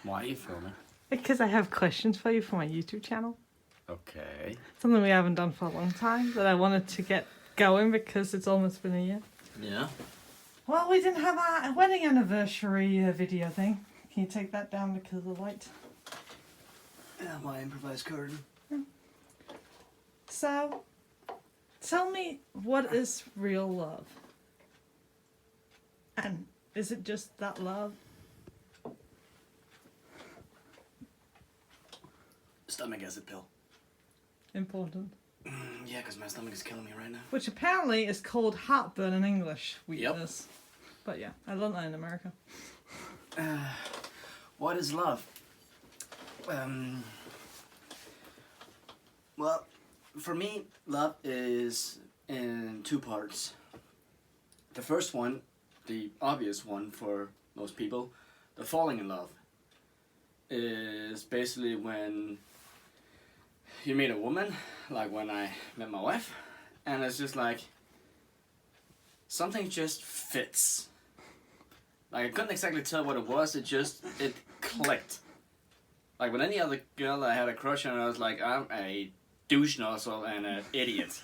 Why are you filming? Because I have questions for you for my YouTube channel. Okay. Something we haven't done for a long time that I wanted to get going because it's almost been a year. Yeah. Well, we didn't have our wedding anniversary video thing. Can you take that down because of the light? Yeah, my improvised curtain. So, tell me, what is real love? And is it just that love? Stomach acid pill. Important. Yeah, because my stomach is killing me right now. Which apparently is called heartburn in English. Weirdness. Yep. But yeah, I learned that in America. What is love? Well, for me, love is in two parts. The first one, the obvious one for most people, the falling in love, is basically when you meet a woman, like when I met my wife, and it's just like something just fits. Like I couldn't exactly tell what it was, it clicked. Like with any other girl I had a crush on, I was like, I'm a douche nozzle and an idiot.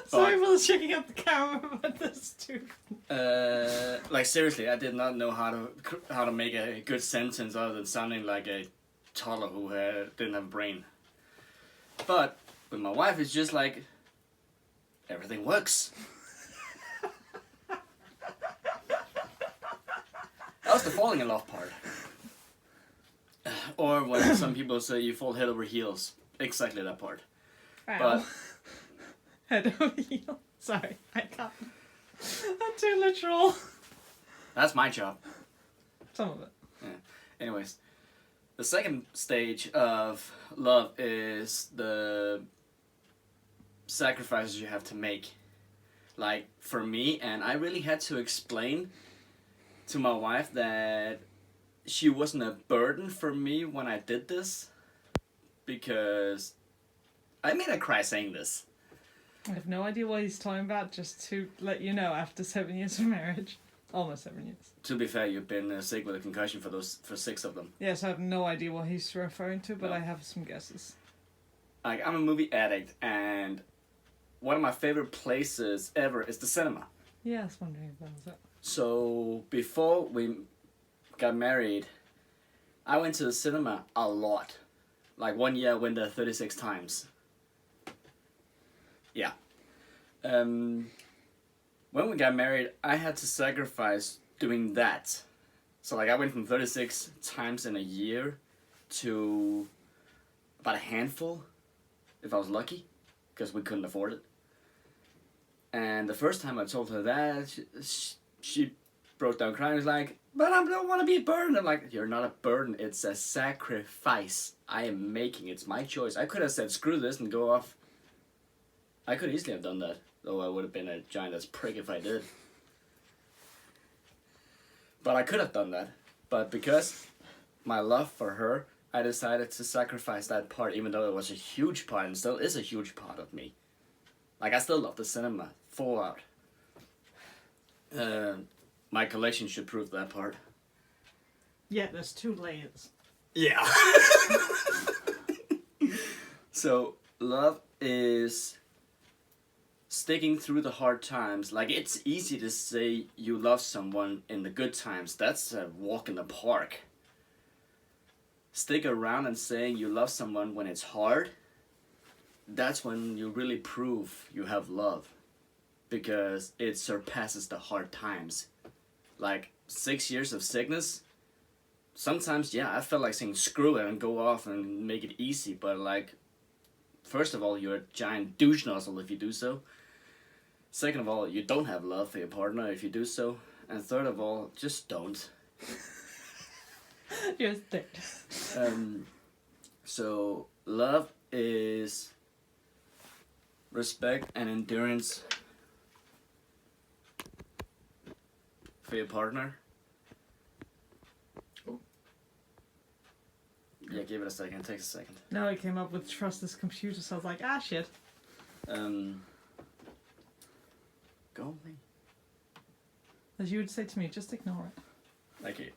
Sorry for checking out the camera, but this too. Like seriously, I did not know how to make a good sentence other than sounding like a toddler who didn't have a brain. But with my wife, it's just like everything works. That was the falling in love part. Or when some people say you fall head over heels. Exactly that part. Wow. But head over heels. Sorry, I can't. I'm too literal. that's my job. Some of it. Yeah. Anyways, the second stage of love is the sacrifices you have to make. Like for me, and I really had to explain to my wife that she wasn't a burden for me when I did this, because I made her cry saying this. I have no idea what he's talking about, just to let you know, after 7 years of marriage. Almost 7 years. To be fair, you've been sick with a concussion for 6 of them. Yes, I have no idea what he's referring to, but no. I have some guesses. Like, I'm a movie addict, and one of my favorite places ever is the cinema. Yeah, I was wondering if that was it. So, before we got married, I went to the cinema a lot. Like 1 year I went there 36 times. Yeah. When we got married, I had to sacrifice doing that. So like I went from 36 times in a year to about a handful, if I was lucky, because we couldn't afford it. And the first time I told her that, she broke down crying. Was like, but I don't want to be a burden. I'm like, you're not a burden. It's a sacrifice I am making. It's my choice. I could have said screw this and go off. I could easily have done that, though I would have been a giant ass prick if I did. But I could have done that. But because my love for her, I decided to sacrifice that part, even though it was a huge part and still is a huge part of me. Like I still love the cinema, full out. My collection should prove that part. Yeah, there's 2 layers. Yeah. So, love is sticking through the hard times. Like, it's easy to say you love someone in the good times. That's a walk in the park. Stick around and saying you love someone when it's hard, that's when you really prove you have love. Because it surpasses the hard times. Like 6 years of sickness, sometimes, yeah, I felt like saying screw it and go off and make it easy, but like, first of all, you're a giant douche nozzle if you do so. Second of all, you don't have love for your partner if you do so. And third of all, just don't. Just don't. So, love is respect and endurance for your partner. Oh. Yeah, give it a second. It takes a second. No, I came up with trust this computer, so I was like, ah, shit. Go away. As you would say to me, just ignore it. Thank you.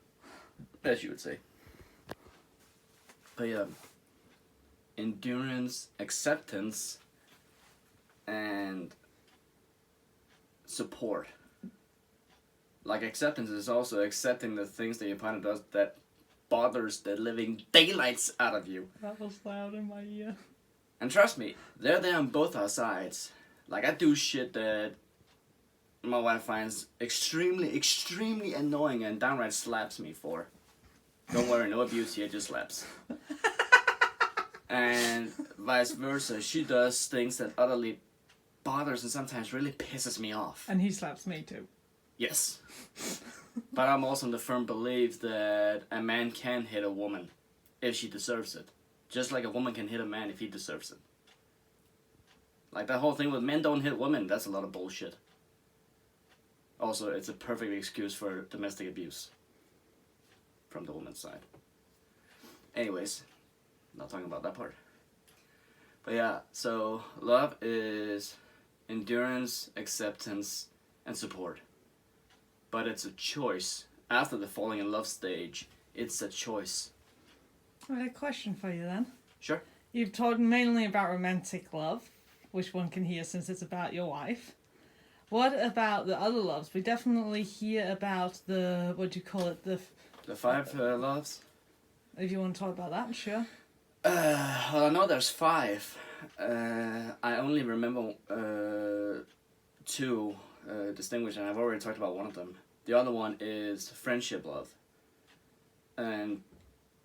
as you would say. But yeah, endurance, acceptance, and support. Like acceptance is also accepting the things that your partner does that bothers the living daylights out of you. That was loud in my ear. And trust me, they're there on both our sides. Like I do shit that my wife finds extremely, extremely annoying and downright slaps me for. Don't worry, no abuse here, just slaps. And vice versa, she does things that utterly bothers and sometimes really pisses me off. And he slaps me too. Yes. But I'm also in the firm belief that a man can hit a woman if she deserves it. Just like a woman can hit a man if he deserves it. Like that whole thing with men don't hit women, that's a lot of bullshit. Also, it's a perfect excuse for domestic abuse from the woman's side. Anyways, not talking about that part. But yeah, so love is endurance, acceptance, and support. But it's a choice. After the falling in love stage, it's a choice. I have a question for you then. Sure. You've talked mainly about romantic love, which one can hear since it's about your wife. What about the other loves? We definitely hear about the, what do you call it, the 5 loves? if you want to talk about that, sure. Well, I know there's 5. I only remember 2 distinguished, and I've already talked about one of them. The other one is friendship love. And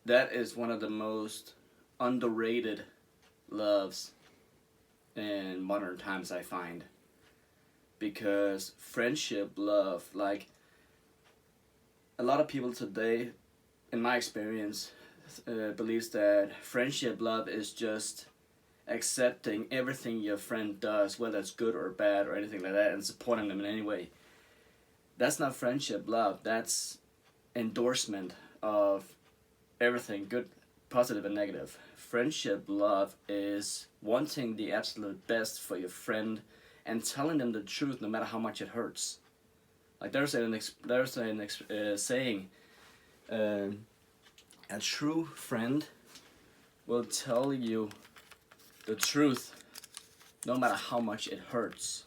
that is one of the most underrated loves in modern times, I find. Because friendship love, like, a lot of people today, in my experience, believes that friendship love is just accepting everything your friend does, whether it's good or bad or anything like that, and supporting them in any way. That's not friendship love. That's endorsement of everything, good, positive, and negative. Friendship love is wanting the absolute best for your friend and telling them the truth no matter how much it hurts. Like there's a saying, a true friend will tell you the truth no matter how much it hurts.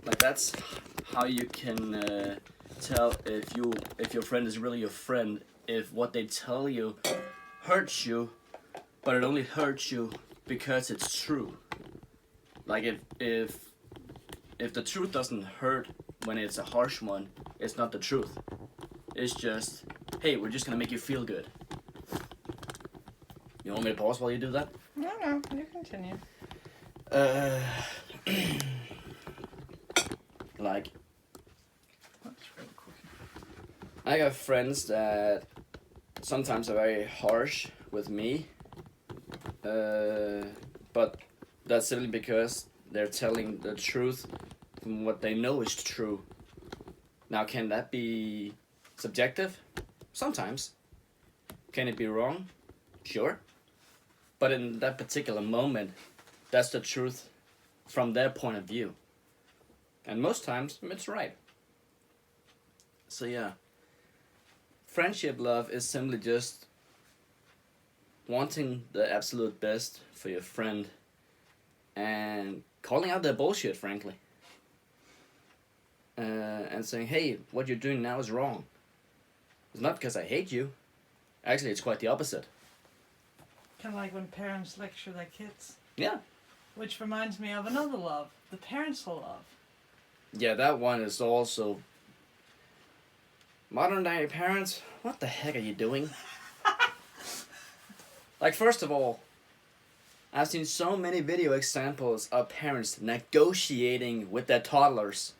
Like that's how you can tell if your friend is really your friend, if what they tell you hurts you, but it only hurts you because it's true. Like if the truth doesn't hurt when it's a harsh one, it's not the truth. It's just, hey, we're just gonna make you feel good. You want me to pause while you do that? No, you continue. Like, I got friends that sometimes are very harsh with me, but that's simply because they're telling the truth from what they know is true. Now, can that be subjective? Sometimes. Can it be wrong? Sure. But in that particular moment, that's the truth from their point of view. And most times, it's right. So yeah. Friendship love is simply just wanting the absolute best for your friend and calling out their bullshit, frankly. And saying, hey, what you're doing now is wrong. It's not because I hate you. Actually, it's quite the opposite. Kind of like when parents lecture their kids. Yeah. Which reminds me of another love, the parental love. Yeah, that one is also... Modern day parents, what the heck are you doing? Like, first of all, I've seen so many video examples of parents negotiating with their toddlers.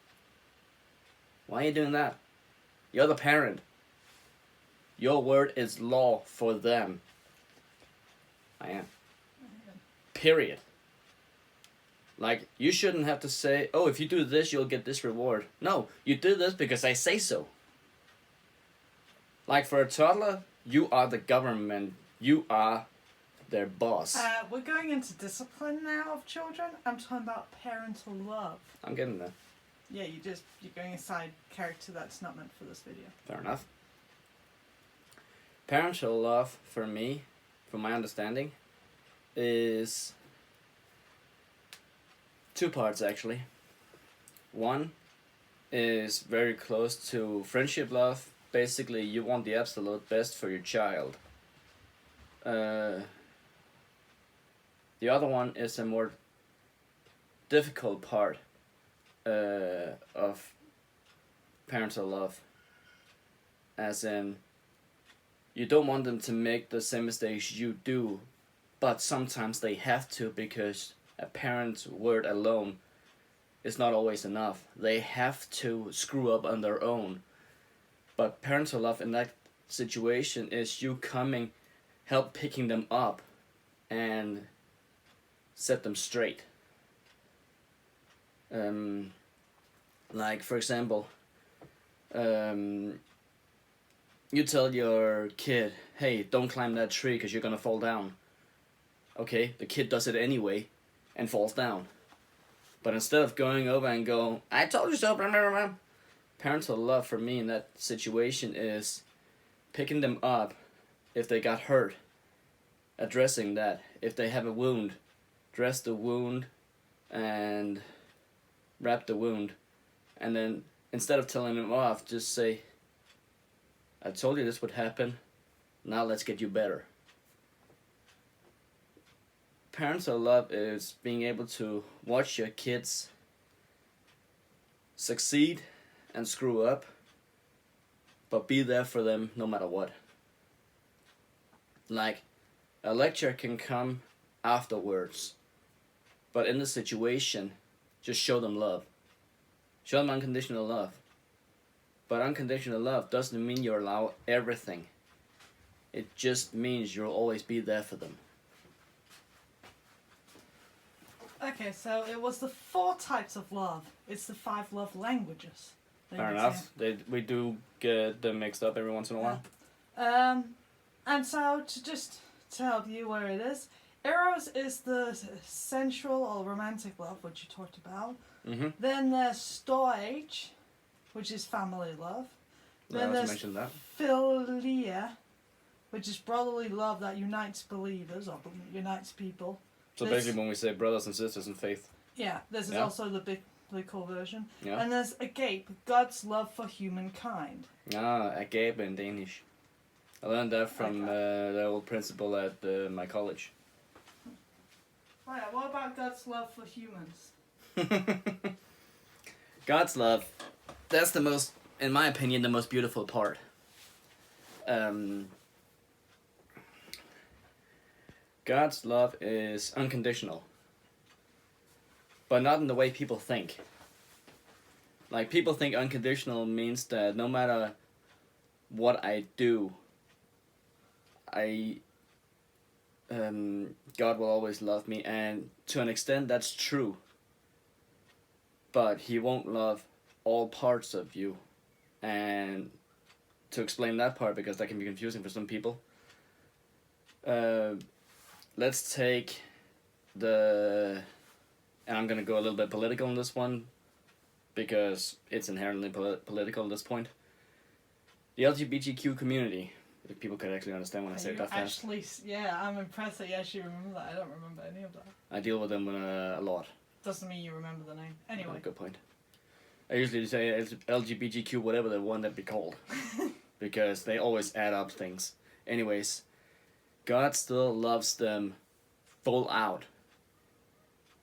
Why are you doing that? You're the parent. Your word is law for them. I am. Period. Like, you shouldn't have to say, oh, if you do this, you'll get this reward. No, you do this because I say so. Like, for a toddler, you are the government. You are their boss. We're going into discipline now of children. I'm talking about parental love. I'm getting there. Yeah, you're going a side character that's not meant for this video. Fair enough. Parental love for me, from my understanding, is two parts actually. One is very close to friendship love. Basically, you want the absolute best for your child. The other one is a more difficult part of parental love, as in you don't want them to make the same mistakes you do, but sometimes they have to because a parent's word alone is not always enough. They have to screw up on their own. But parental love in that situation is you coming, help picking them up, and set them straight. Like for example, you tell your kid, "Hey, don't climb that tree because you're gonna fall down." Okay, the kid does it anyway, and falls down. But instead of going over and go, "I told you so," blah, blah, blah, parental love for me in that situation is picking them up if they got hurt, addressing that. If they have a wound, dress the wound and wrap the wound. And then instead of telling them off, just say, "I told you this would happen, now let's get you better." Parental love is being able to watch your kids succeed and screw up, but be there for them no matter what. Like, a lecture can come afterwards, but in the situation, just show them love. Show them unconditional love. But unconditional love doesn't mean you allow everything. It just means you'll always be there for them. Okay, so it was the 4 types of love. It's the 5 love languages. Fair enough. We do get them mixed up every once in a while. And so to just tell you where it is, Eros is the sensual or romantic love, which you talked about. Mm-hmm. Then there's Storge, which is family love. Then there's mentioned that. Philia, which is brotherly love that unites believers or unites people. So basically when we say brothers and sisters in faith. Yeah, this is also the biblical version. Yeah. And there's Agape, God's love for humankind. Ah, agape in Danish. I learned that from the old principal at my college. Oh yeah, what about God's love for humans? God's love, that's the most, in my opinion, the most beautiful part. God's love is unconditional, but not in the way people think. Like, people think unconditional means that no matter what I do, God will always love me, and to an extent that's true. But He won't love all parts of you. And to explain that part, because that can be confusing for some people, let's take and I'm going to go a little bit political on this one, because it's inherently political at this point. The LGBTQ community, if people could actually understand when I say it that fast. Actually, yeah, I'm impressed that you actually remember that. I don't remember any of that. I deal with them a lot. Doesn't mean you remember the name. Anyway. Good point. I usually say LGBTQ, whatever they want that be called, because they always add up things. Anyways, God still loves them full out,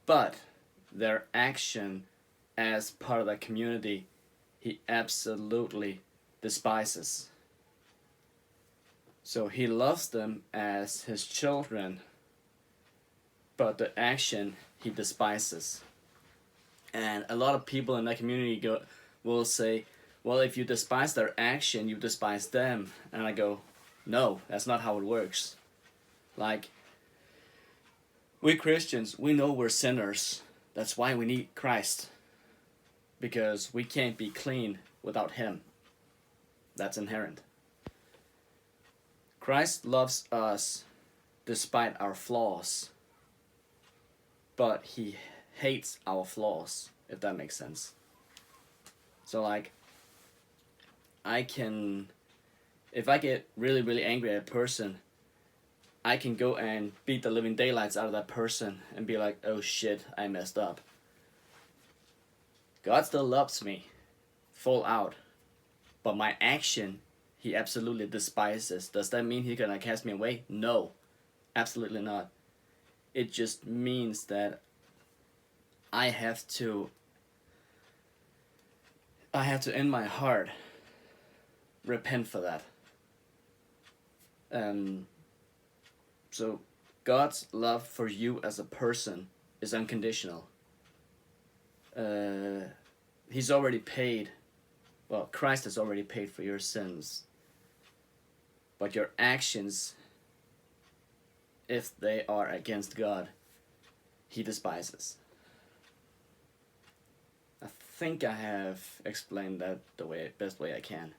but their action as part of that community, He absolutely despises. So He loves them as His children, but the action He despises. And a lot of people in that community will say, "Well, if you despise their action, you despise them." And I go, "No, that's not how it works." Like, we Christians, we know we're sinners. That's why we need Christ. Because we can't be clean without Him. That's inherent. Christ loves us despite our flaws. But He hates our flaws, if that makes sense. So like, I can if I get really, really angry at a person, I can go and beat the living daylights out of that person and be like, oh shit, I messed up. God still loves me, full out. But my action, he absolutely despises. Does that mean he's gonna cast me away? No, absolutely not. It just means that I have to in my heart repent for that. So God's love for you as a person is unconditional. He's already paid. Well, Christ has already paid for your sins. But your actions, if they are against God, he despises. I think I have explained that the best way I can.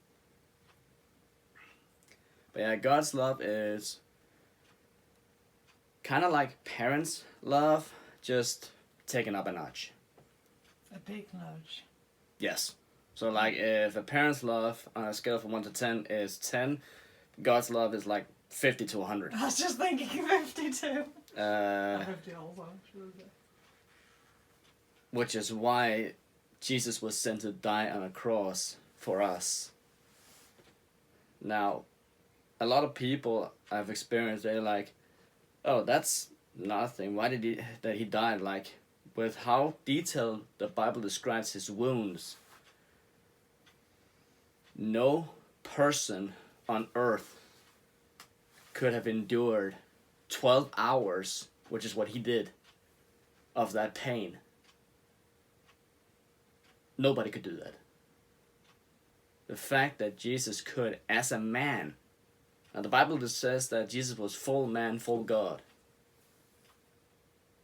But yeah, God's love is kind of like parents' love, just taken up a notch. A big nudge. Yes. So like if a parent's love on a scale from 1 to 10 is 10, God's love is like 50 to 100. I was just thinking 52. 50 also. Which is why Jesus was sent to die on a cross for us. Now, a lot of people I've experienced, they're like, oh, that's nothing. Why did he died? Like, with how detailed the Bible describes his wounds, no person on earth could have endured 12 hours, which is what he did, of that pain. Nobody could do that. The fact that Jesus could, as a man, now the Bible just says that Jesus was full man, full God,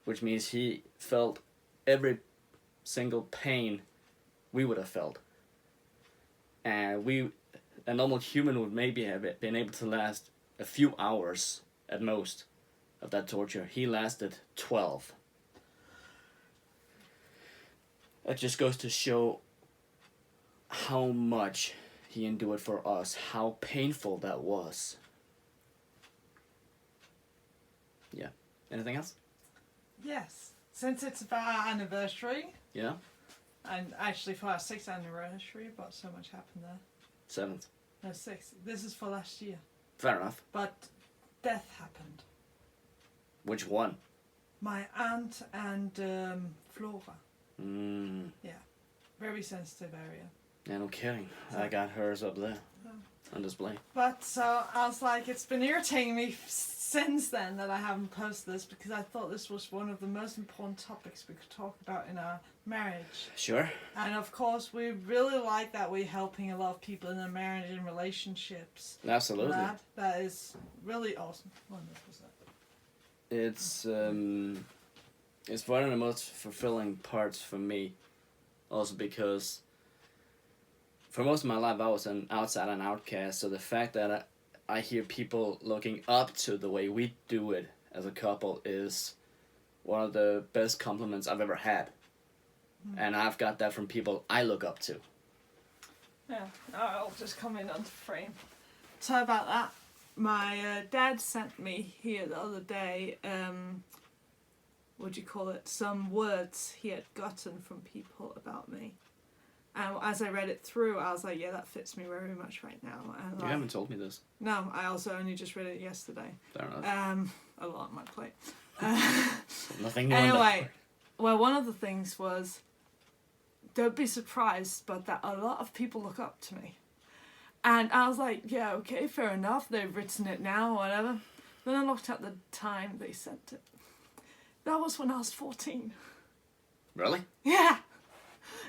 which means he felt every single pain we would have felt. And a normal human would maybe have been able to last a few hours at most of that torture. He lasted 12. That just goes to show how much he endured for us, how painful that was. Yeah. Anything else? Yes. Since it's about our anniversary, Yeah. and actually for our 6th anniversary, but so much happened there. 7th. No, 6th. This is for last year. Fair enough. But death happened. Which one? My aunt and Flora. Yeah. Very sensitive area. Yeah, no kidding. I got hers up there on display. But so I was like, it's been irritating me since then that I haven't posted this, because I thought this was one of the most important topics we could talk about in our marriage. Sure. And of course, we really like that we're helping a lot of people in their marriage and relationships. Absolutely. That is really awesome. 100%. It's one of the most fulfilling parts for me, also because for most of my life I was an outsider and outcast, so the fact that I hear people looking up to the way we do it as a couple is one of the best compliments I've ever had. And I've got that from people I look up to. Yeah, I'll just come in on frame. So about that, my dad sent me here the other day, some words he had gotten from people about me. And as I read it through, I was like, yeah, that fits me very much right now. And You haven't told me this. No, I also only just read it yesterday. Fair enough. A lot on my plate. Nothing new on that Anyway, part. well, one of the things was, don't be surprised, but that a lot of people look up to me. And I was like, yeah, okay, fair enough. They've written it now or whatever. Then I looked at the time they sent it. That was when I was 14. Really? Yeah.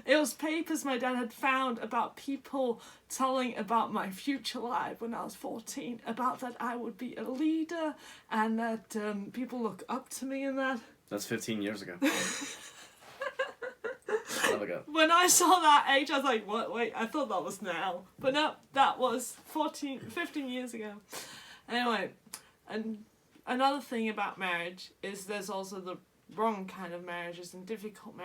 It was papers my dad had found about people telling about my future life when I was 14, about that I would be a leader and that people look up to me and that. That's 15 years ago. When I saw that age, I was like, what? Wait, I thought that was now. But no, that was 15 years ago. Anyway, and another thing about marriage is there's also the wrong kind of marriages and difficult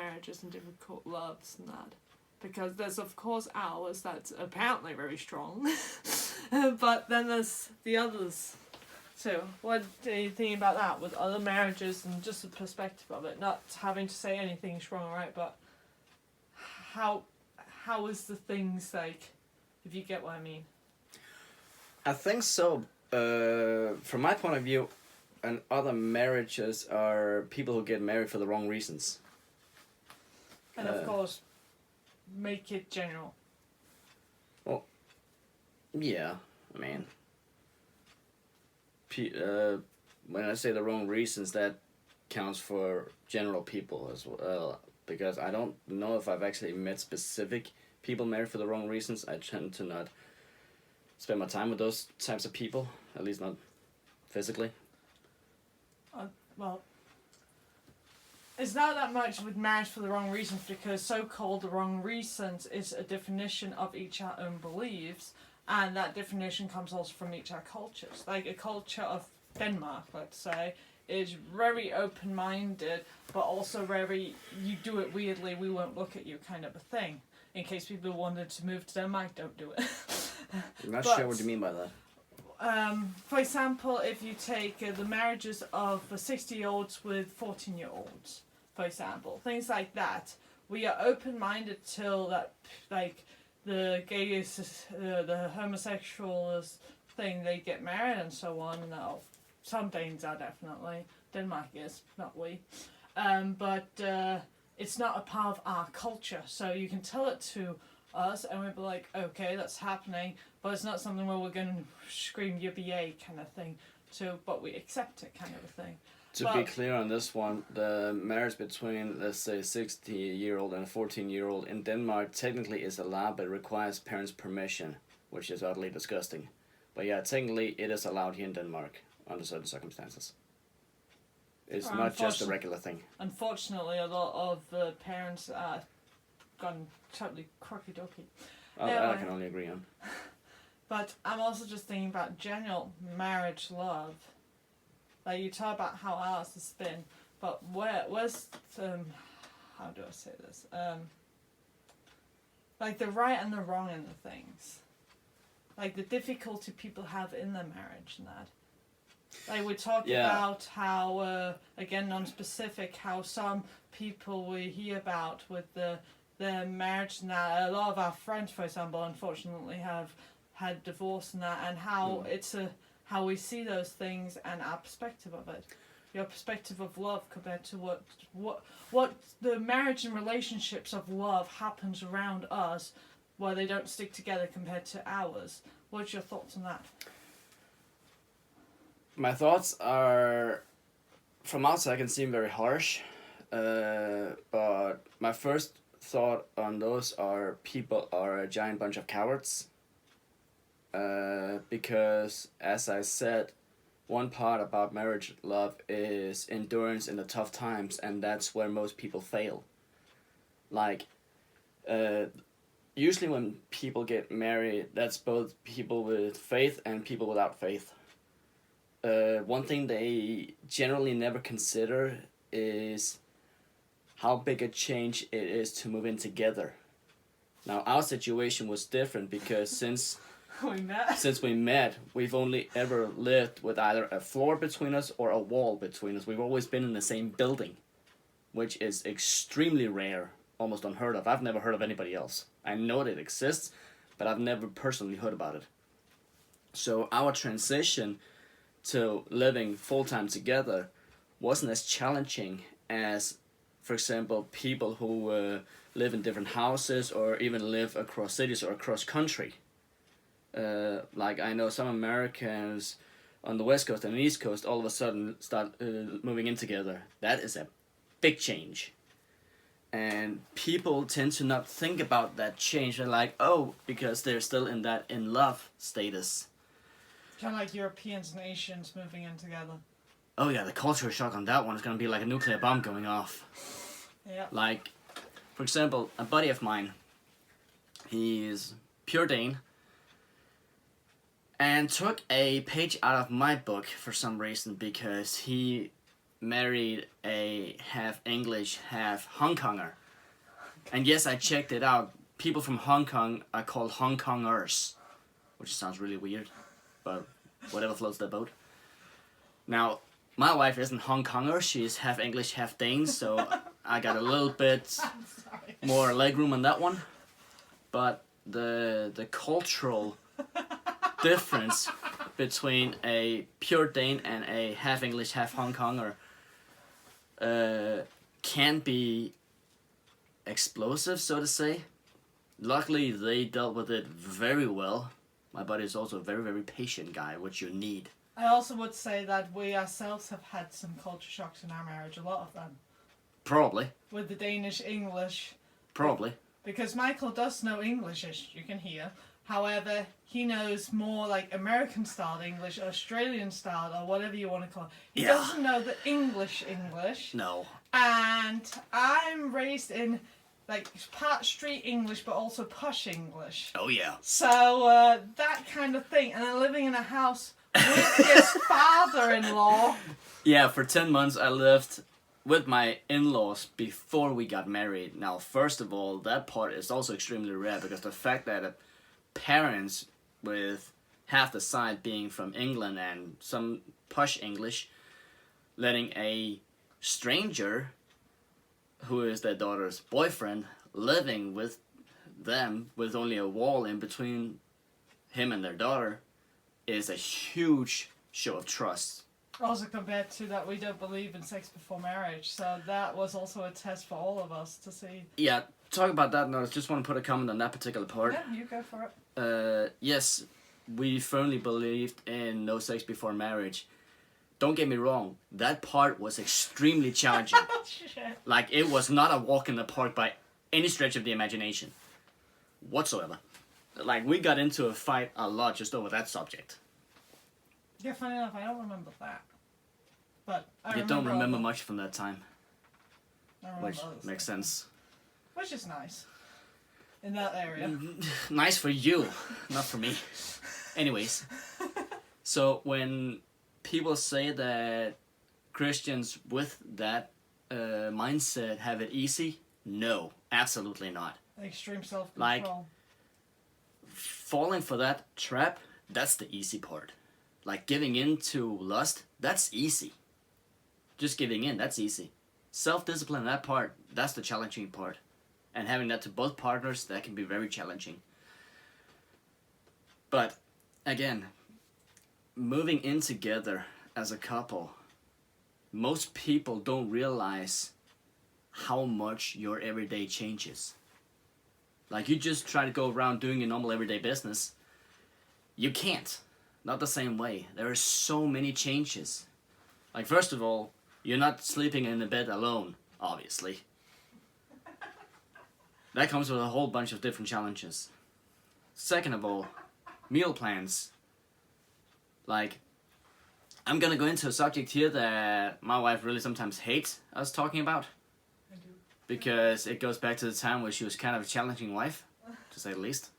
loves and that. Because there's, of course, ours that's apparently very strong. But then there's the others too. What do you think about that with other marriages and just the perspective of it? Not having to say anything's wrong or right, but how is the things like, if you get what I mean? I think so. From my point of view, and other marriages are people who get married for the wrong reasons. And of course, make it general. Yeah, I mean, when I say the wrong reasons, that counts for general people as well. Because I don't know if I've actually met specific people married for the wrong reasons. I tend to not spend my time with those types of people, at least not physically. Well, it's not that much with marriage for the wrong reasons, because so-called the wrong reasons is a definition of each our own beliefs, and that definition comes also from each our cultures. Like a culture of Denmark, let's say, is very open-minded, but also very, you do it weirdly, we won't look at you kind of a thing. In case people wanted to move to Denmark, don't do it. I'm not But, sure what you mean by that. for example, if you take the marriages of 60-year-olds with 14-year-olds, for example, things like that, we are open-minded till that, like, the gays, the homosexuals thing, they get married and so on. No, some Danes are definitely. Denmark is, not we. But it's not a part of our culture, so you can tell it to us and we'd be like, okay, that's happening, but it's not something where we're going to scream yippee kind of thing, so, but we accept it kind of a thing. To be clear on this one, the marriage between, let's say, a 60-year-old and a 14-year-old in Denmark technically is allowed, but requires parents' permission, which is utterly disgusting. But yeah, technically it is allowed here in Denmark under certain circumstances. It's not just a regular thing. Unfortunately, a lot of parents are gone totally crocky-docky. I can only agree on. But I'm also just thinking about general marriage love. Like, you talk about how ours has been, but where's how do I say this? Like the right and the wrong in the things. Like the difficulty people have in their marriage and that. Like we talk about how, again non-specific, how some people we hear about with the marriage and that. A lot of our friends, for example, unfortunately have had divorce and that, and how it's how we see those things and our perspective of it. Your perspective of love compared to what the marriage and relationships of love happens around us, where they don't stick together compared to ours. What's your thoughts on that? My thoughts are, from outside can seem very harsh, but my first thought on those are people are a giant bunch of cowards. Because, as I said, one part about marriage love is endurance in the tough times, and that's where most people fail. Like, usually when people get married, that's both people with faith and people without faith. One thing they generally never consider is how big a change it is to move in together. Now, our situation was different because since we met, we've only ever lived with either a floor between us or a wall between us. We've always been in the same building, which is extremely rare, almost unheard of. I've never heard of anybody else. I know that it exists, but I've never personally heard about it. So our transition to living full-time together wasn't as challenging as, for example, people who live in different houses or even live across cities or across country. Like I know some Americans on the West Coast and the East Coast all of a sudden start moving in together. That is a big change. And people tend to not think about that change. They're like, oh, because they're still in that in love status. Kind of like Europeans and Asians moving in together. Oh yeah, the culture shock on that one is going to be like a nuclear bomb going off. Yeah. Like, for example, a buddy of mine, he's pure Dane, and took a page out of my book for some reason because he married a half English, half Hong Konger. And yes, I checked it out. People from Hong Kong are called Hong Kongers. which sounds really weird, but whatever floats their boat. Now, my wife isn't Hong Konger, she's half English, half Dane, so I got a little bit more legroom on that one. But the cultural difference between a pure Dane and a half English, half Hong Konger can be explosive, so to say. Luckily, they dealt with it very well. My buddy is also a very, very patient guy, which you need. I also would say that we ourselves have had some culture shocks in our marriage, a lot of them. Probably. With the Danish English. Probably. Because Michael does know English, as you can hear. However, he knows more like American style English, Australian style, or whatever you want to call it. He doesn't know the English. No. And I'm raised in like part street English, but also posh English. Oh yeah. So that kind of thing. And then living in a house with his father-in-law. Yeah, for 10 months I lived with my in-laws before we got married. Now, first of all, that part is also extremely rare because the fact that parents with half the side being from England and some posh English, letting a stranger who is their daughter's boyfriend living with them with only a wall in between him and their daughter is a huge show of trust. Also compared to that, we don't believe in sex before marriage, so that was also a test for all of us to see. Yeah, talk about that now. I just want to put a comment on that particular part. Yeah, you go for it. Yes, we firmly believed in no sex before marriage. Don't get me wrong, that part was extremely challenging. Shit. Like, it was not a walk in the park by any stretch of the imagination whatsoever. Like, we got into a fight a lot just over that subject. Yeah, funny enough, I don't remember that. But You don't remember much from that time, I remember which other makes stuff. sense. Which is nice. In that area. Nice for you, not for me. Anyways, so when people say that Christians with that mindset have it easy, no, absolutely not. Extreme self-control. Like, falling for that trap, that's the easy part. Like, giving in to lust, that's easy. Just giving in, that's easy. Self-discipline, that part, that's the challenging part. And having that to both partners, that can be very challenging. But, again, moving in together as a couple, most people don't realize how much your everyday changes. Like, you just try to go around doing your normal everyday business, you can't. Not the same way. There are so many changes. Like, first of all, you're not sleeping in the bed alone, obviously. That comes with a whole bunch of different challenges. Second of all, meal plans. Like, I'm gonna go into a subject here that my wife really sometimes hates us talking about. I do. Because it goes back to the time where she was kind of a challenging wife, to say the least.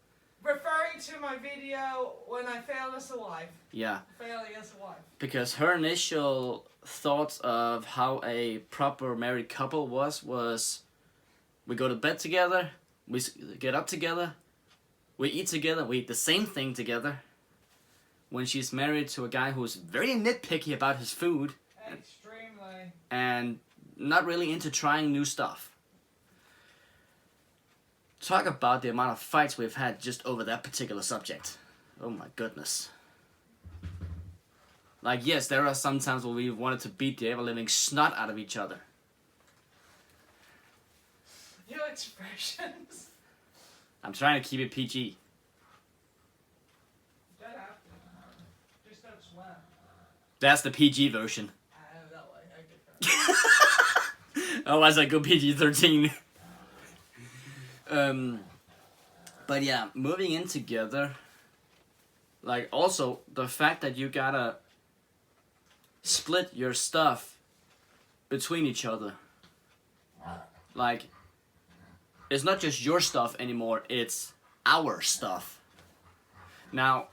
Referring to my video when I failed as a wife. Yeah. Failing as a wife. Because her initial thoughts of how a proper married couple was we go to bed together, we get up together, we eat together, we eat the same thing together. When she's married to a guy who's very nitpicky about his food Extremely. and not really into trying new stuff. Talk about the amount of fights we've had just over that particular subject. Oh my goodness. Like, yes, there are some times where we wanted to beat the ever-living snot out of each other. Your expressions. I'm trying to keep it PG. You don't have to. Just don't swear. That's the PG version. That way. Okay. Otherwise I go PG-13. But yeah, moving in together, like, also the fact that you gotta split your stuff between each other. Like, it's not just your stuff anymore, it's our stuff. Now,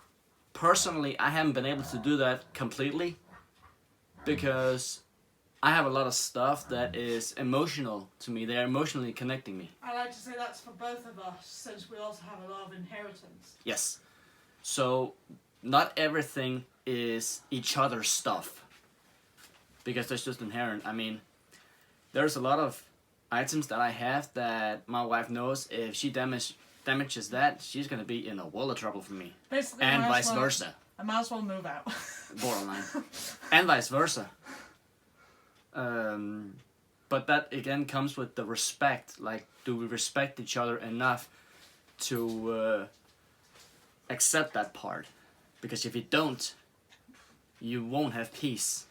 personally, I haven't been able to do that completely because I have a lot of stuff that is emotional to me. They're emotionally connecting me. I like to say that's for both of us, since we also have a lot of inheritance. Yes. So not everything is each other's stuff, because that's just inherent. I mean, there's a lot of items that I have that my wife knows if she damages that, she's gonna be in a world of trouble for me, Basically, and vice versa. I might as well move out. Borderline, and vice versa. But that again comes with the respect. Like, do we respect each other enough to accept that part? Because if you don't, you won't have peace.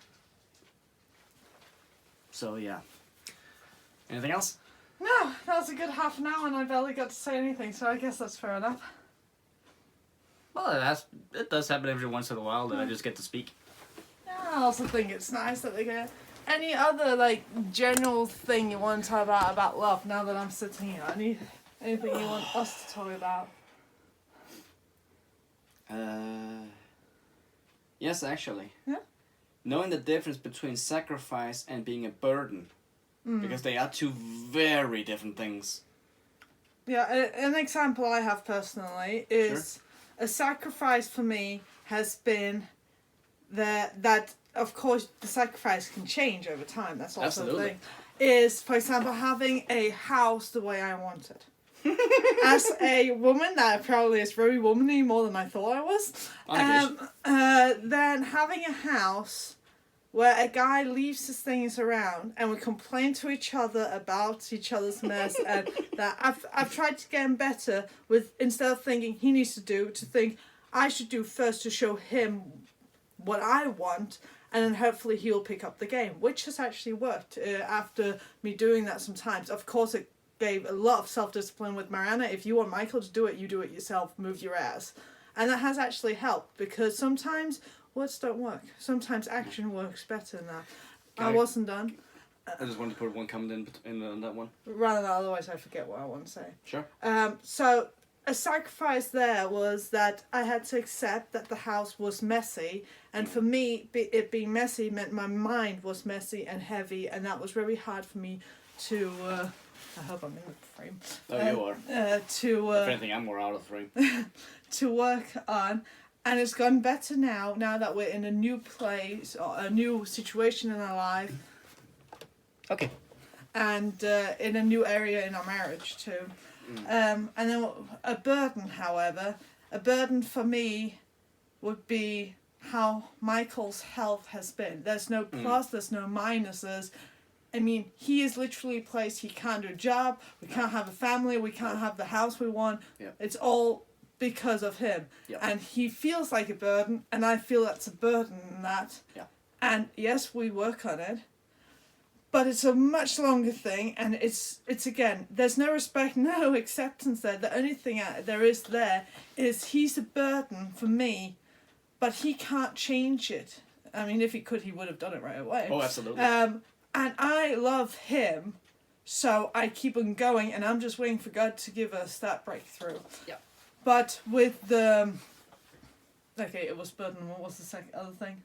So yeah. Anything else? No, that was a good half an hour and I barely got to say anything, so I guess that's fair enough. Well, it does happen every once in a while that I just get to speak. Yeah, I also think it's nice that they get... Any other, like, general thing you want to talk about love, now that I'm sitting here? Anything you want us to talk about? Yes, actually. Yeah? Knowing the difference between sacrifice and being a burden. Because they are two very different things. Yeah, an example I have personally is a sacrifice for me has been that of course the sacrifice can change over time. That's also Absolutely. the thing. Is, for example, having a house the way I want it. As a woman, that probably is very womanly more than I thought I was. Then having a house where a guy leaves his things around and we complain to each other about each other's mess, and that I've tried to get him better with, instead of thinking he needs to do, to think I should do first to show him what I want, and then hopefully he'll pick up the game, which has actually worked after me doing that sometimes. Of course, it gave a lot of self-discipline with Mariana. If you want Michael to do it, you do it yourself, move your ass. And that has actually helped, because sometimes words don't work. Sometimes action works better than that. I wasn't done. I just wanted to put one comment in on that one. Rather than otherwise I forget what I want to say. Sure. So a sacrifice there was that I had to accept that the house was messy, and for me, it being messy meant my mind was messy and heavy, and that was very hard for me to... I hope I'm in the frame. Oh, you are. If anything, I'm more out of frame. To work on. And it's gone better now that we're in a new place, or a new situation in our life. Okay. And in a new area in our marriage too. And then a burden, however, a burden for me would be how Michael's health has been. There's no plus, there's no minuses. I mean, he is literally a place he can't do a job, we can't have a family, we can't have the house we want. Yep. It's all because of him. Yep. And he feels like a burden, and I feel that's a burden in that. Yep. And yes, we work on it. But it's a much longer thing, and it's again, there's no respect, no acceptance there. The only thing there is he's a burden for me, but he can't change it. I mean, if he could, he would have done it right away. Oh, absolutely. And I love him, so I keep on going, and I'm just waiting for God to give us that breakthrough. Yeah. But with the... Okay, it was burden. What was the other thing?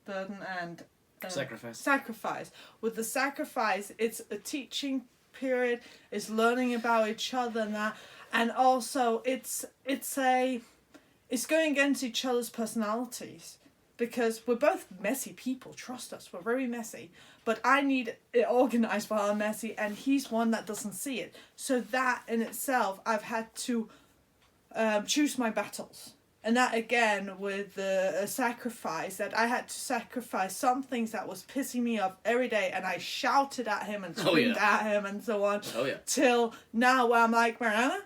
Burden and... Sacrifice. With the sacrifice, it's a teaching period. It's learning about each other and that, and also it's going against each other's personalities, because we're both messy people. Trust us, we're very messy. But I need it organized while I'm messy, and he's one that doesn't see it. So that in itself, I've had to choose my battles. And that again with the sacrifice, that I had to sacrifice some things that was pissing me off every day, and I shouted at him and screamed at him and so on. Oh, yeah. Till now where I'm like, Mariana,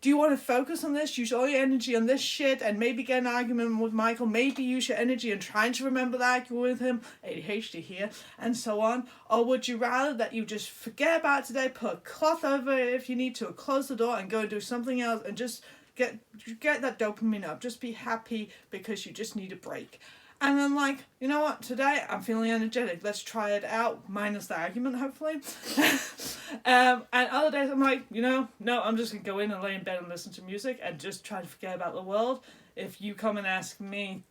do you want to focus on this? Use all your energy on this shit and maybe get an argument with Michael. Maybe use your energy and trying to remember that you're with him. ADHD here. And so on. Or would you rather that you just forget about it today, put a cloth over it if you need to, or close the door and go and do something else and just... Get that dopamine up. Just be happy because you just need a break. And I'm like, you know what? Today I'm feeling energetic. Let's try it out. Minus the argument, hopefully. And other days I'm like, no, I'm just going to go in and lay in bed and listen to music and just try to forget about the world. If you come and ask me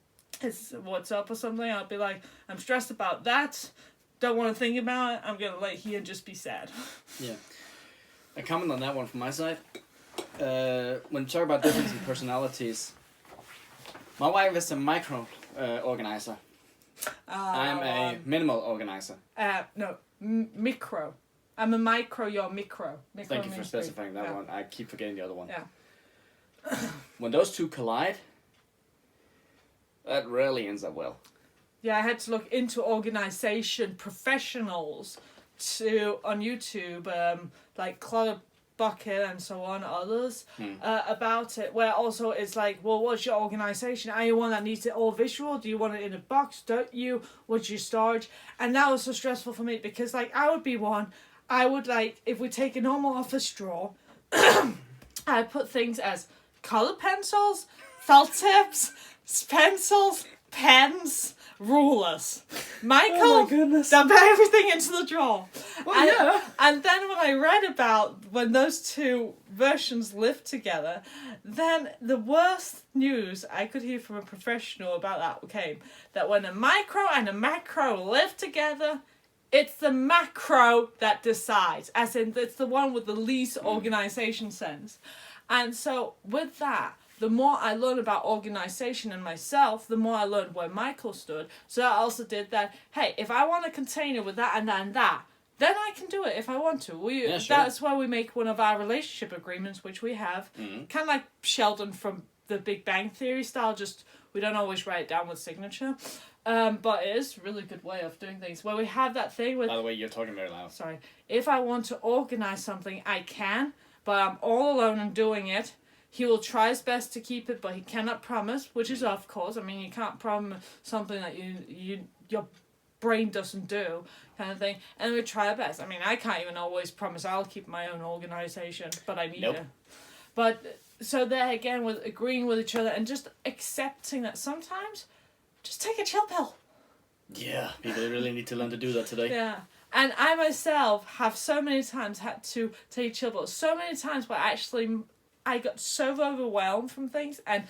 what's up or something, I'll be like, I'm stressed about that. Don't want to think about it. I'm going to lay here and just be sad. Yeah. A comment on that one from my side. When we talk about difference in personalities, My wife is a micro organizer. I'm a minimal organizer. No, micro. I'm a micro, you're micro. Thank you for means specifying big. that one. I keep forgetting the other one. Yeah. When those two collide, that rarely ends up well. Yeah, I had to look into organization professionals on YouTube, like Clutter Bucket and so on, others, about it, where also it's like, well, what's your organization? Are you one that needs it all visual? Do you want it in a box? Don't you? What's your storage? And that was so stressful for me because, like, I would be one, I would, like, if we take a normal office drawer, I put things as color pencils, felt tips, pencils, pens, rulers. Michael, Oh my goodness. dumped everything into the drawer. Well, and, yeah. and then when I read about when those two versions lived together, then the worst news I could hear from a professional about that came. That when a micro and a macro live together, it's the macro that decides. As in, it's the one with the least organization sense. And so with that, the more I learned about organization and myself, the more I learned where Michael stood. So that also did that, hey, if I want a container with that and that and that, then I can do it if I want to. Yeah, sure. That's where we make one of our relationship agreements, which we have. Mm-hmm. Kind of like Sheldon from the Big Bang Theory style, just we don't always write it down with signature. But it is a really good way of doing things. Where we have that thing with... By the way, you're talking very loud. Sorry. If I want to organize something, I can, but I'm all alone and doing it. He will try his best to keep it, but he cannot promise, which is of course. I mean, you can't promise something that your brain doesn't do, kind of thing. And we try our best. I mean, I can't even always promise I'll keep my own organization, but I need it. But so there again, with agreeing with each other and just accepting that sometimes, just take a chill pill. Yeah, people really need to learn to do that today. Yeah. And I myself have so many times had to take a chill pill. So many times where actually I got so overwhelmed from things, and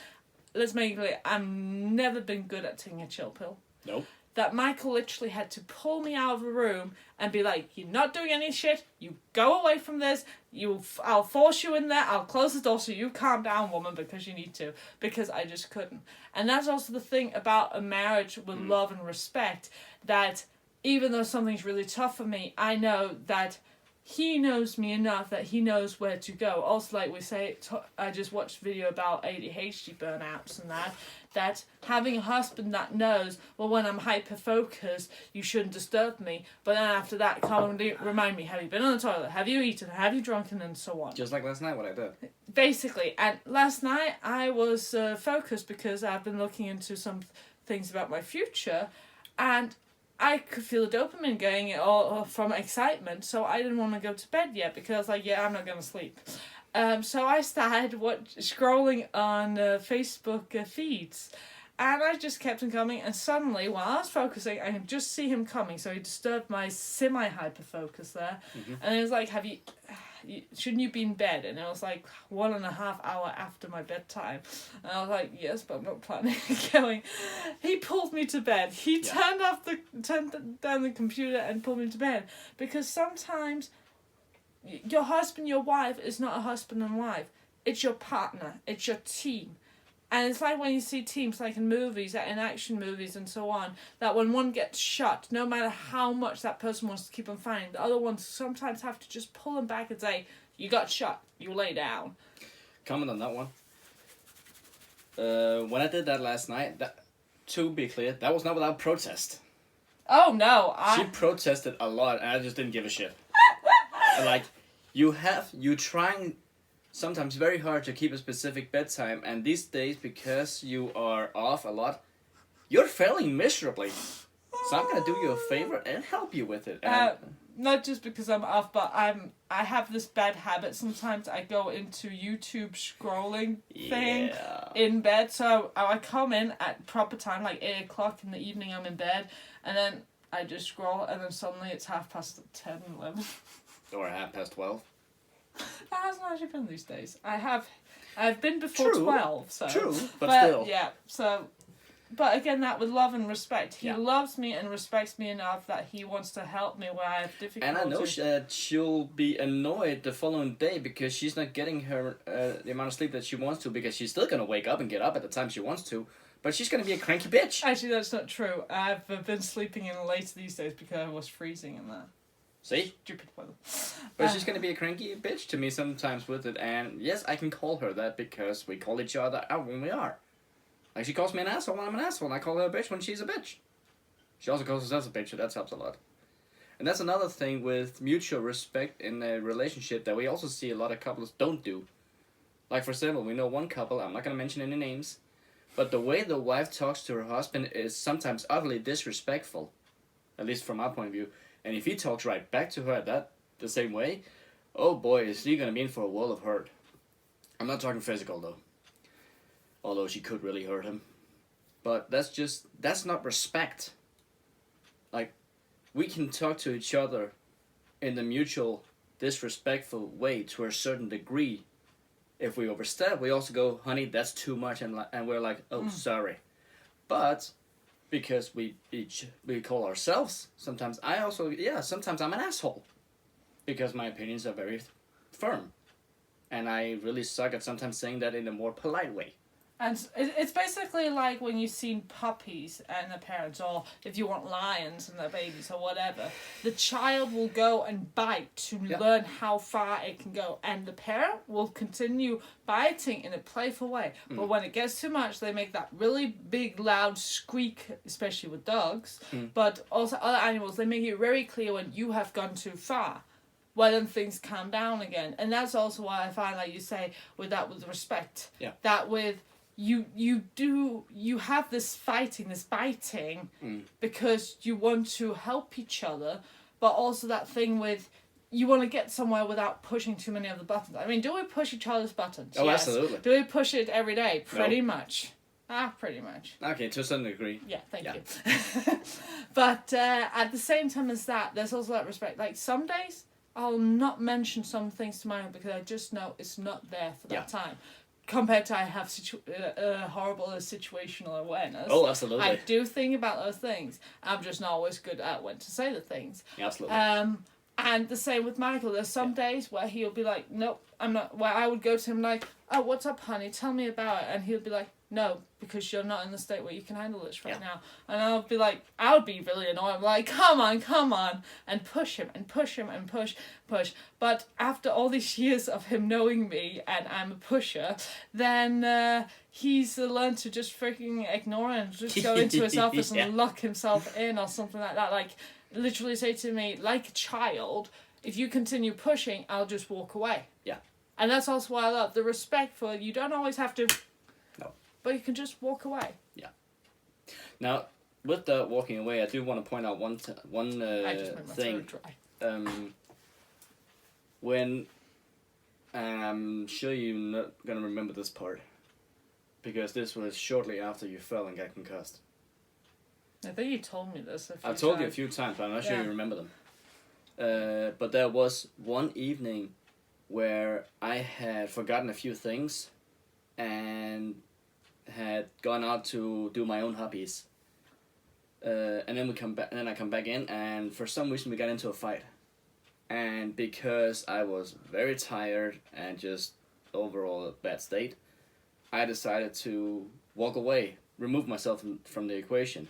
let's make it clear, I've never been good at taking a chill pill. Nope. That Michael literally had to pull me out of a room and be like, you're not doing any shit, you go away from this, I'll force you in there, I'll close the door so you calm down, woman, because you need to, because I just couldn't. And that's also the thing about a marriage with love and respect, that even though something's really tough for me, I know that he knows me enough that he knows where to go. Also, like we say, I just watched a video about ADHD burnouts and that having a husband that knows, well, when I'm hyper-focused, you shouldn't disturb me. But then after that, come and remind me, have you been on the toilet? Have you eaten? Have you drunken? And so on. Just like last night, what I did. Basically. And last night, I was focused because I've been looking into some things about my future. And I could feel the dopamine going all from excitement, so I didn't want to go to bed yet because I was like, yeah, I'm not going to sleep. So I started scrolling on Facebook feeds, and I just kept on coming, and suddenly, while I was focusing, I could just see him coming, so he disturbed my semi-hyper-focus there, and it was like, shouldn't you be in bed? And it was like 1.5 hours after my bedtime. And I was like, yes, but I'm not planning on going. He pulled me to bed. He turned down the computer and pulled me to bed. Because sometimes your husband, your wife is not a husband and wife. It's your partner. It's your team. And it's like when you see teams, like in movies, in action movies and so on, that when one gets shot, no matter how much that person wants to keep on fighting, the other ones sometimes have to just pull them back and say, you got shot, you lay down. Comment on that one. When I did that last night, to be clear, that was not without protest. Oh, no. She protested a lot, and I just didn't give a shit. Like, you trying sometimes very hard to keep a specific bedtime, and these days, because you are off a lot, you're failing miserably. So I'm gonna do you a favor and help you with it. Not just because I'm off, but I have this bad habit. Sometimes I go into YouTube scrolling thing in bed. So I come in at proper time, like 8 o'clock in the evening. I'm in bed, and then I just scroll, and then suddenly it's 10:30, 11. Or 12:30. That hasn't actually been these days. I've been before 12. So True, but still. Yeah. So. But again, that with love and respect. He loves me and respects me enough that he wants to help me where I have difficulty. And I know that she'll be annoyed the following day because she's not getting her the amount of sleep that she wants to, because she's still going to wake up and get up at the time she wants to. But she's gonna be a cranky bitch. Actually, that's not true. I've been sleeping in late these days because I was freezing in that See? stupid weather. But she's gonna be a cranky bitch to me sometimes with it, and yes, I can call her that because we call each other out when we are. Like, she calls me an asshole when I'm an asshole, and I call her a bitch when she's a bitch. She also calls herself a bitch, so that helps a lot. And that's another thing with mutual respect in a relationship that we also see a lot of couples don't do. Like, for example, we know one couple, I'm not gonna mention any names, but the way the wife talks to her husband is sometimes utterly disrespectful, at least from our point of view. And if he talks right back to her the same way, oh boy, is he gonna be in for a world of hurt. I'm not talking physical though, although she could really hurt him. But that's not respect. Like, we can talk to each other in the mutual disrespectful way to a certain degree. If we overstep, we also go, honey, that's too much, and we're like, oh, sorry. But because we call ourselves, sometimes sometimes I'm an asshole. Because my opinions are very firm. And I really suck at sometimes saying that in a more polite way. And it's basically like when you've seen puppies and their parents, or if you want lions and their babies or whatever, the child will go and bite to learn how far it can go, and the parent will continue biting in a playful way. But when it gets too much, they make that really big, loud squeak, especially with dogs, but also other animals, they make it very clear when you have gone too far. Well, then things calm down again. And that's also why I find, like you say, with respect, that with... You have this fighting, this biting, because you want to help each other, but also that thing with you want to get somewhere without pushing too many of the buttons. I mean, do we push each other's buttons? Oh, yes. absolutely. Do we push it every day? Pretty much. Pretty much. Okay, to a certain degree. Yeah, thank you. But at the same time as that, there's also that respect. Like, some days, I'll not mention some things to my own because I just know it's not there for that time. Compared to I have horrible situational awareness. Oh, absolutely. I do think about those things. I'm just not always good at when to say the things. Yeah, absolutely. And the same with Michael. There's some days where he'll be like, nope, I'm not. Where I would go to him like, oh, what's up, honey? Tell me about it. And he'll be like, no, because you're not in the state where you can handle this right now. And I'll be like, I would be really annoyed. I'm like, come on. And push him and push. But after all these years of him knowing me and I'm a pusher, then he's learned to just freaking ignore it and just go into his office and lock himself in or something like that. Like, literally say to me, like a child, if you continue pushing, I'll just walk away. Yeah. And that's also why I love the respect for you don't always have to... No. But you can just walk away. Yeah. Now, with the walking away, I do want to point out one I just made my thing. throat dry. When I'm sure you're not gonna remember this part, because this was shortly after you fell and got concussed. I think you told me this a few I've told times. you a few times, but I'm not sure you remember them. But there was one evening where I had forgotten a few things and had gone out to do my own hobbies. And then I come back in, and for some reason we got into a fight. And because I was very tired and just overall a bad state, I decided to walk away, remove myself from the equation.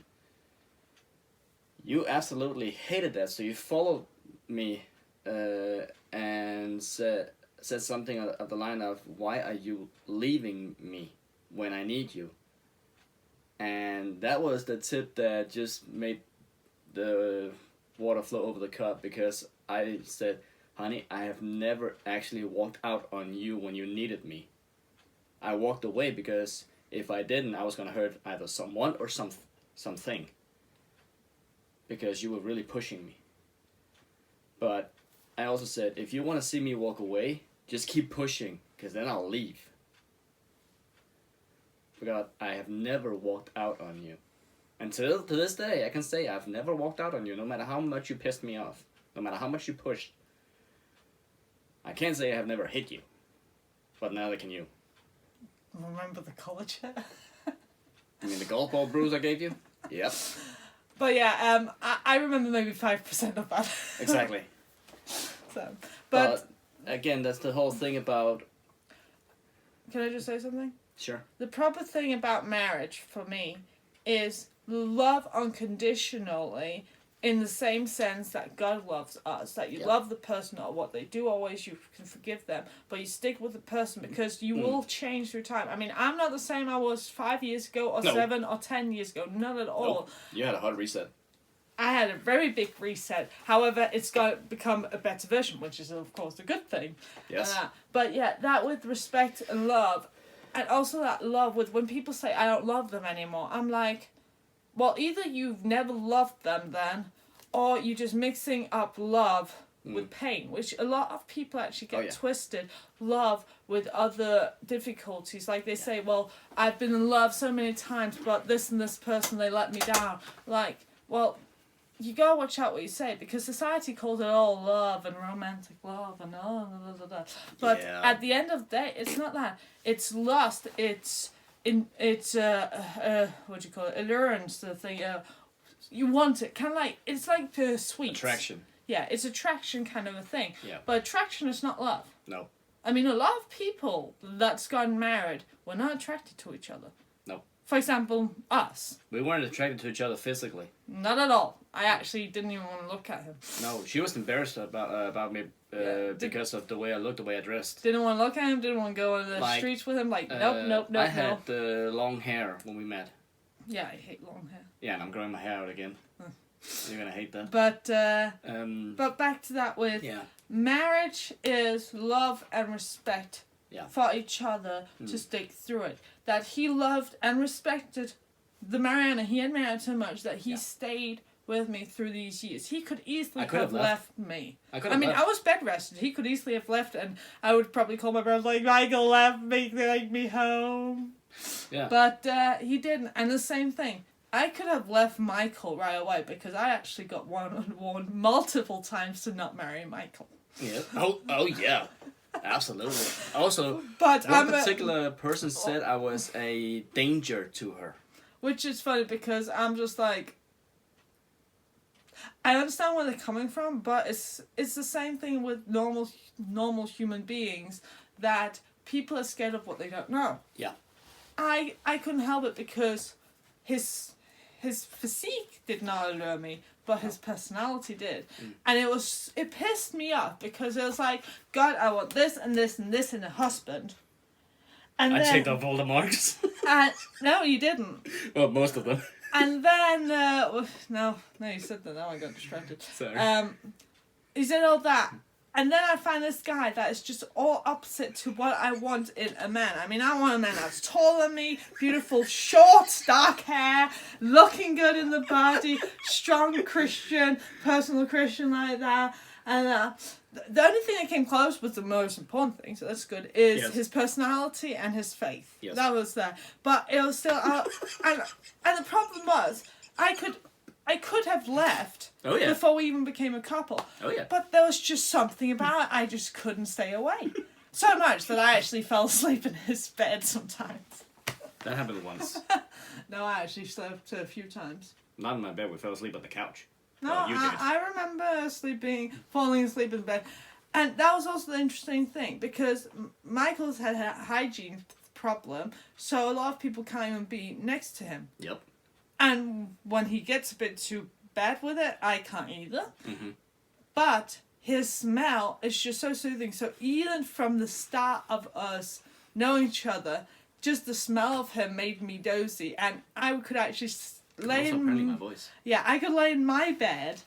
You absolutely hated that, so you followed me and said something of the line of, why are you leaving me when I need you? And that was the tip that just made the water flow over the cup, because I said, honey, I have never actually walked out on you when you needed me. I walked away because if I didn't, I was going to hurt either someone or something. Because you were really pushing me. But I also said, if you want to see me walk away, just keep pushing, because then I'll leave. Because I have never walked out on you. And to this day, I can say I've never walked out on you, no matter how much you pissed me off. No matter how much you pushed. I can't say I have never hit you. But neither can you. Remember the college hit? I mean the golf ball bruise I gave you? Yep. But yeah, I remember maybe 5% of that. Exactly. But again, that's the whole thing about... Can I just say something? Sure. The proper thing about marriage for me is love unconditionally in the same sense that God loves us. That you love the person or what they do always, you can forgive them, but you stick with the person because you will change through time. I mean, I'm not the same I was 5 years ago or 7 or 10 years ago. Not at all. Nope. You had a hard reset. I had a very big reset. However, it's going to become a better version, which is, of course, a good thing. Yes. But yeah, that with respect and love, and also that love with when people say, I don't love them anymore, I'm like, well, either you've never loved them then, or you're just mixing up love with pain, which a lot of people actually get twisted. Love with other difficulties. Like they say, well, I've been in love so many times, but this and this person, they let me down. Like, well, you gotta watch out what you say, because society calls it all love and romantic love and but at the end of the day, it's not that. It's lust. It's what do you call it? Allurance. The thing. You want it, kind of like it's like sweets. Attraction. Yeah, it's attraction kind of a thing. Yeah. But attraction is not love. No. I mean, a lot of people that's gotten married were not attracted to each other. No. For example, us. We weren't attracted to each other physically. Not at all. I actually didn't even want to look at him. No, she was embarrassed about me because of the way I looked, the way I dressed. Didn't want to look at him. Didn't want to go on the streets with him. Like, nope. I had long hair when we met. Yeah, I hate long hair. Yeah, and I'm growing my hair out again. You're gonna hate that. But back to that with marriage is love and respect for each other to stick through it. That he loved and respected the Mariana. He admired so much that he stayed with me through these years. He could easily have left me. I mean, I was bed rested. He could easily have left, and I would probably call my brother like, Michael left me, take me home. Yeah. But he didn't. And the same thing. I could have left Michael right away because I actually got warned multiple times to not marry Michael. Yeah. Oh yeah. Absolutely. Also, but one particular person said I was a danger to her. Which is funny because I'm just like, I understand where they're coming from, but it's the same thing with normal human beings, that people are scared of what they don't know. Yeah. I couldn't help it because his physique did not allure me, but his personality did. And it pissed me off because it was like, God, I want this and this and this in a husband. And I checked off all the marks. No, you didn't. Well, most of them. And then, no, you said that, now I got distracted. Sorry. He said all that. And then I find this guy that is just all opposite to what I want in a man. I mean, I want a man that's taller than me, beautiful, short, dark hair, looking good in the body, strong Christian, personal Christian like that. And the only thing that came close was the most important thing, so that's good, is his personality and his faith. Yes. That was there. But it was still, and the problem was, I could have left before we even became a couple. Oh yeah. But there was just something about it. I just couldn't stay away. So much that I actually fell asleep in his bed sometimes. That happened once. No, I actually slept a few times. Not in my bed, we fell asleep on the couch. No, well, you did. I remember falling asleep in bed. And that was also the interesting thing, because Michael's had a hygiene problem, so a lot of people can't even be next to him. Yep. And when he gets a bit too bad with it, I can't either. Mm-hmm. But his smell is just so soothing. So even from the start of us knowing each other, just the smell of him made me dozy. And I could actually lay in my voice. Yeah, I could lay in my bed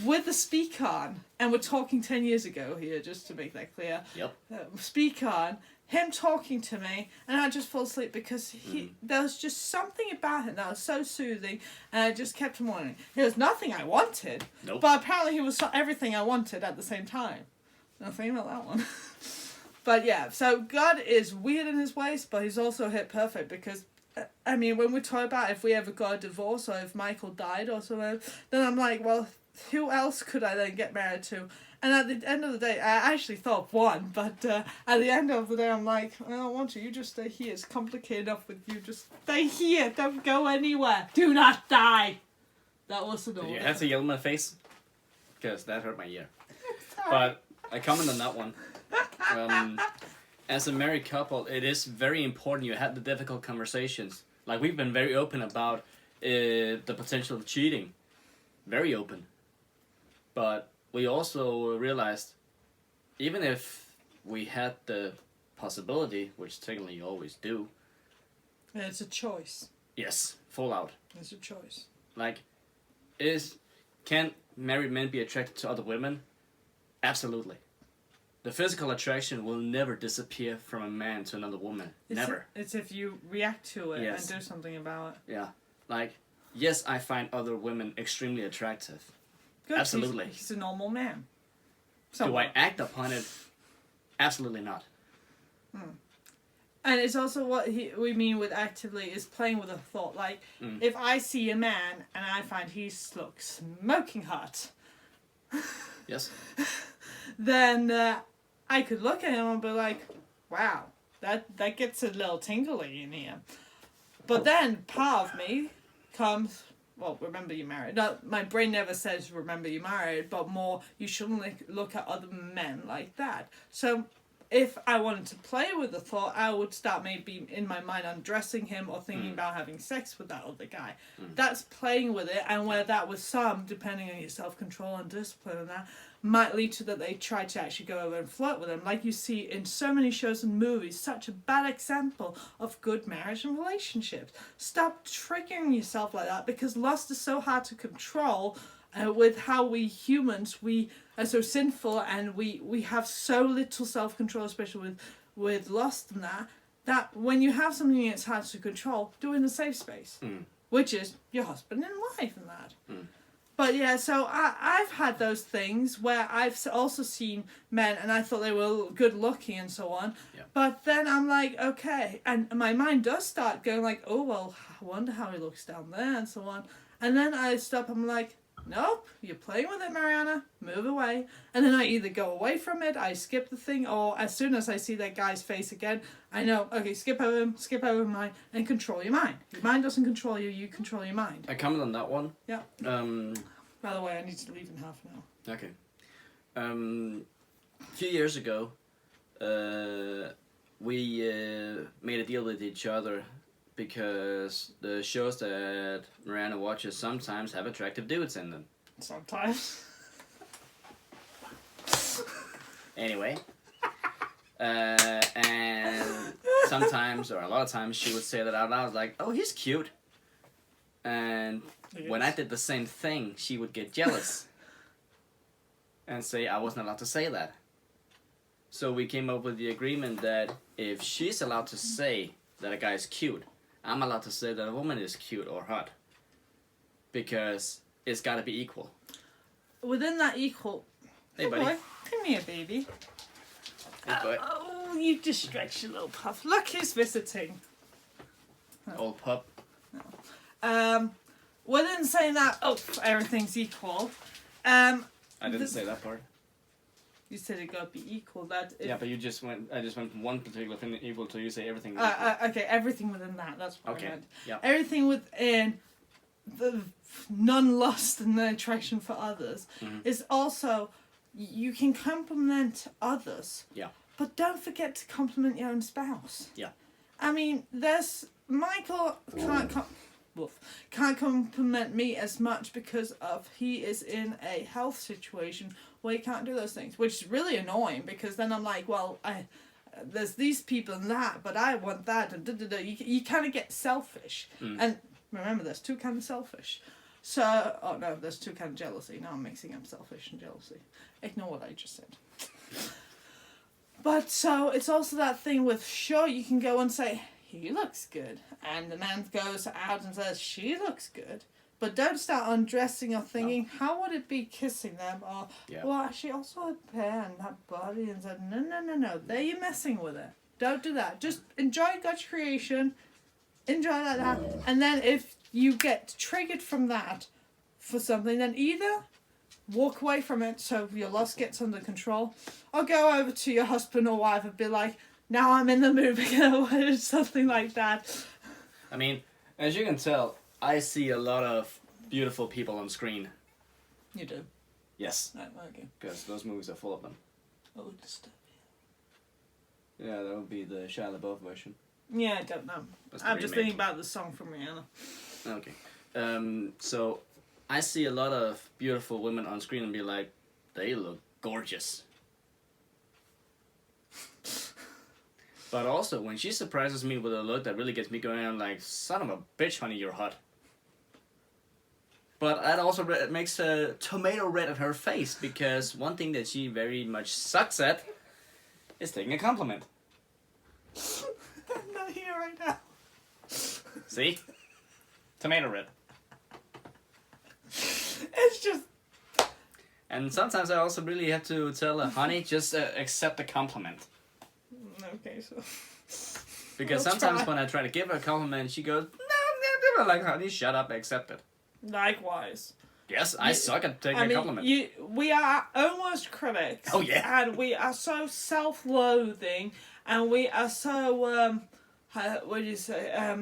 with the speaker on. And we're talking 10 years ago here, just to make that clear. Yep. Speaker on. Him talking to me, and I just fall asleep because there was just something about him that was so soothing, and I just kept him wanting. There was nothing I wanted, but apparently he was everything I wanted at the same time. Nothing about that one. But yeah, so God is weird in his ways, but he's also hit perfect because, I mean, when we talk about if we ever got a divorce or if Michael died or something, then I'm like, well, who else could I then get married to? And at the end of the day, I actually thought one, but at the end of the day, I'm like, I don't want you. You just stay here. It's complicated enough with you. Just stay here. Don't go anywhere. Do not die. That was an order. Did you have to yell in my face? Because that hurt my ear. But I comment on that one. as a married couple, it is very important you have the difficult conversations. Like we've been very open about the potential of cheating, very open. But we also realized, even if we had the possibility, which technically you always do, It's a choice. yes, full out. It's a choice. Like, can married men be attracted to other women? Absolutely. The physical attraction will never disappear from a man to another woman. Never. It's if you react to it Yes. and do something about it. Yeah. Like, yes, I find other women extremely attractive. Good. Absolutely. He's a normal man. Do I act upon it? Absolutely not. And it's also what we mean with actively is playing with a thought. Like, if I see a man and I find he looks smoking hot, Yes. then I could look at him and be like, wow, that gets a little tingly in here. But then part of me comes, well, remember you're married. No, my brain never says remember you're married, but more you shouldn't look at other men like that. So if I wanted to play with the thought, I would start maybe in my mind undressing him or thinking about having sex with that other guy. That's playing with it, and where that was some, depending on your self-control and discipline and that, might lead to that they try to actually go over and flirt with him. Like you see in so many shows and movies, such a bad example of good marriage and relationships. Stop triggering yourself like that, because lust is so hard to control. With how we humans, we are so sinful, and we have so little self-control, especially with lust and that when you have something that's hard to control, do it in a safe space, which is your husband and wife and that. But yeah, so I've had those things where I've also seen men and I thought they were good looking and so on. Yeah. But then I'm like, okay, and my mind does start going like, oh, well, I wonder how he looks down there and so on. And then I stop, I'm like, nope, you're playing with it, Mariana. Move away. And then I either go away from it, I skip the thing, or as soon as I see that guy's face again, I know, okay, skip over mine, and control your mind. Your mind doesn't control you, you control your mind. I comment on that one. Yeah. Um, By the way, I need to leave in half an hour. okay. A few years ago, we made a deal with each other because the shows that Mariana watches sometimes have attractive dudes in them. Sometimes. Anyway. And sometimes, or a lot of times, she would say that out loud, like, oh, he's cute. And when I did the same thing, she would get jealous. And say I wasn't allowed to say that. So we came up with the agreement that if she's allowed to say that a guy is cute, I'm allowed to say that a woman is cute or hot. Because it's gotta be equal. Within that equal... Hey, buddy. Boy, come here, baby. Hey, boy. Oh, you distract your little puff. Look who's visiting. Old pup. Within saying that, oh, everything's equal, I didn't say that part. you said it gotta be equal. That if, Yeah, but I just went from one particular thing equal to you say everything. okay, everything within that. That's what Okay, I meant. yeah. Everything within the non-lust and the attraction for others is also you can compliment others. Yeah. But don't forget to compliment your own spouse. Yeah. I mean, Michael can't compliment me as much because of he is in a health situation where he can't do those things, which is really annoying because then I'm like, well, there's these people and that, but I want that, and you kind of get selfish. And remember, there's two kinds of selfish. So, oh no, there's two kinds of jealousy. Now I'm mixing up selfish and jealousy. Ignore what I just said. But so it's also that thing with, sure, you can go and say, he looks good. And the man goes out and says, she looks good. But don't start undressing or thinking, how would it be kissing them? Or, well, she also had hair and that body. And said, no. There you're messing with it. Don't do that. Just enjoy God's creation. Enjoy that. And then if you get triggered from that for something, then either walk away from it so your lust gets under control, or go over to your husband or wife and be like, now I'm in the mood again, or something like that. I mean, as you can tell, I see a lot of beautiful people on screen. You do? Yes. Right, okay. Because those movies are full of them. Oh, disturb Yeah, that would be the Shia LaBeouf version. Yeah, I don't know. That's the I'm just remake. thinking about the song from Rihanna. Okay. So I see a lot of beautiful women on screen and be like, they look gorgeous. But also, when she surprises me with a look that really gets me going, I'm like, son of a bitch, honey, you're hot. But that also makes a tomato red at her face, because one thing that she very much sucks at is taking a compliment. I'm not here right now. See? Tomato red. It's just... And sometimes I also really have to tell her, honey, just accept the compliment. Okay, so... Because I'll sometimes try. when I try to give her a compliment, she goes, no, like, honey, shut up, accept it. Likewise. Yes, I suck at taking a compliment. We are almost critics. Oh, yeah. And we are so self-loathing, and we are so, what do you say,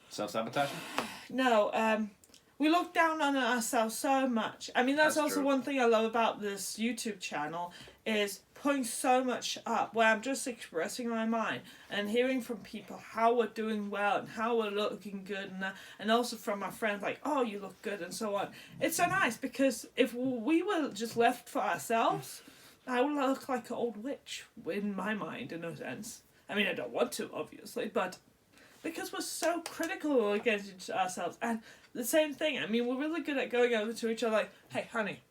Self-sabotaging? no, we look down on ourselves so much. I mean, that's also true. one thing I love about this YouTube channel, is putting so much up where I'm just expressing my mind and hearing from people how we're doing well and how we're looking good, and also from my friends like, oh, you look good, and so on. It's so nice, because if we were just left for ourselves, I would look like an old witch in my mind, in a sense. I mean, I don't want to, obviously, but because we're so critical against ourselves. And the same thing, I mean, we're really good at going over to each other like, hey, honey,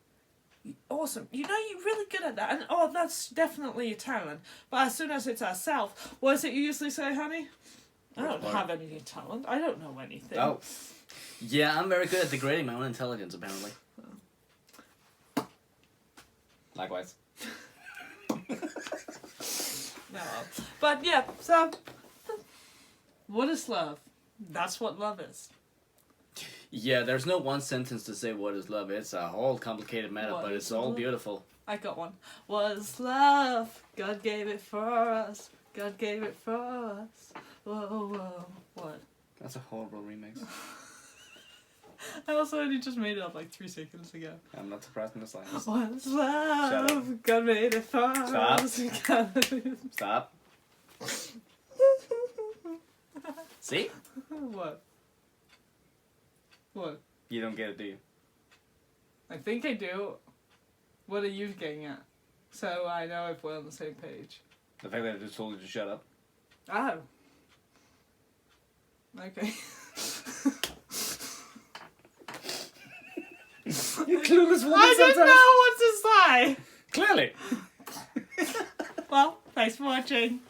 awesome, you know, you're really good at that, and oh, that's definitely a talent. But as soon as it's ourselves, what is it you usually say, honey? I don't have any talent, I don't know anything. Oh. Yeah, I'm very good at degrading my own intelligence, apparently. Likewise. No. But yeah, so what is love? That's what love is. Yeah, there's no one sentence to say what is love. It's a whole complicated matter, What but is it's all love? beautiful. I got one. Was love? God gave it for us. God gave it for us. Whoa, whoa. What? That's a horrible remix. I also only just made it up like 3 seconds ago. I'm not surprised in the slightest. Was love? God made it for Stop. us. Stop. See? What? What? You don't get it, do you? I think I do. What are you getting at? So I know if we're on the same page. The fact that I just told you to shut up. Oh. Okay. You clueless woman I didn't know what to say! Clearly. Well, thanks for watching.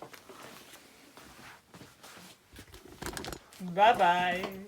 Bye bye.